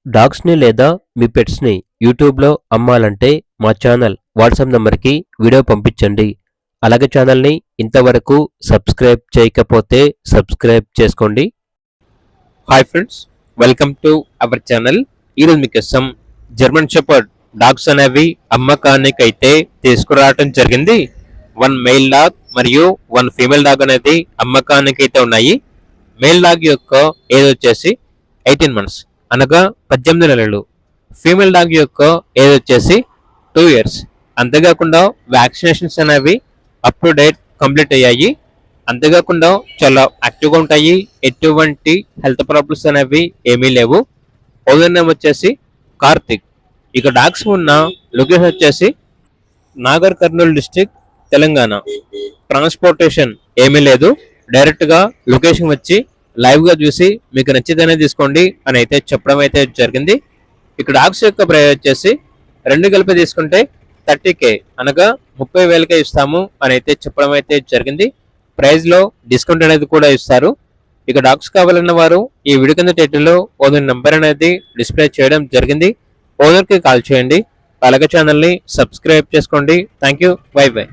డాగ్స్‌ని లేదా మీ పెట్స్‌ని యూట్యూబ్‌లో అమ్మాలంటే మా ఛానల్ వాట్సాప్ నంబర్‌కి వీడియో పంపించండి. అలాగే ఛానల్‌ని ఇంతవరకు సబ్స్క్రైబ్ చేయకపోతే సబ్స్క్రైబ్ చేసుకోండి. Hi friends, welcome to our channel. ఈరోజు మీకోసం జర్మన్ షెపర్డ్ డాగ్స్ అనేవి అమ్మకానికైతే తీసుకురావడం జరిగింది. 1 మెయిల్ డాగ్ మరియు 1 ఫీమేల్ డాగ్ అనేది అమ్మకానికైతే ఉన్నాయి. మేల్ డాగ్ యొక్క ఏజ్ వచ్చేసి 18 మంత్స్ అనగా 18 నెలలు. ఫీమేల్ డాగ్ యొక్క ఏజ్ వచ్చేసి 2 ఇయర్స్. అంతేకాకుండా వ్యాక్సినేషన్స్ అనేవి అప్ టు డేట్ కంప్లీట్ అయ్యాయి. అంతేకాకుండా చాలా యాక్టివ్గా ఉంటాయి. ఎటువంటి హెల్త్ ప్రాబ్లమ్స్ అనేవి ఏమీ లేవు. ఓనర్ నేమ్ వచ్చేసి కార్తిక్. ఇక డాగ్స్ ఉన్న లొకేషన్ వచ్చేసి నాగర్ కర్నూలు డిస్టిక్, తెలంగాణ. ట్రాన్స్పోర్టేషన్ ఏమీ లేదు. డైరెక్ట్గా లొకేషన్ వచ్చి లైవ్గా చూసి మీకు నచ్చితేనే తీసుకోండి అని అయితే చెప్పడం అయితే జరిగింది. ఇక్కడ డాగ్స్ యొక్క ప్రైస్ వచ్చేసి 2 కలిపి తీసుకుంటే 30K అనగా 30,000కే ఇస్తాము అని అయితే చెప్పడం అయితే జరిగింది. ప్రైస్లో డిస్కౌంట్ అనేది కూడా ఇస్తారు. ఇక డాగ్స్ కావాలన్న వారు ఈ వీడియో కింద టైటిల్లో ఓనర్ నెంబర్ అనేది డిస్ప్లే చేయడం జరిగింది. ఓనర్కి కాల్ చేయండి. అలాగే ఛానల్ని సబ్స్క్రైబ్ చేసుకోండి. Thank you. By by.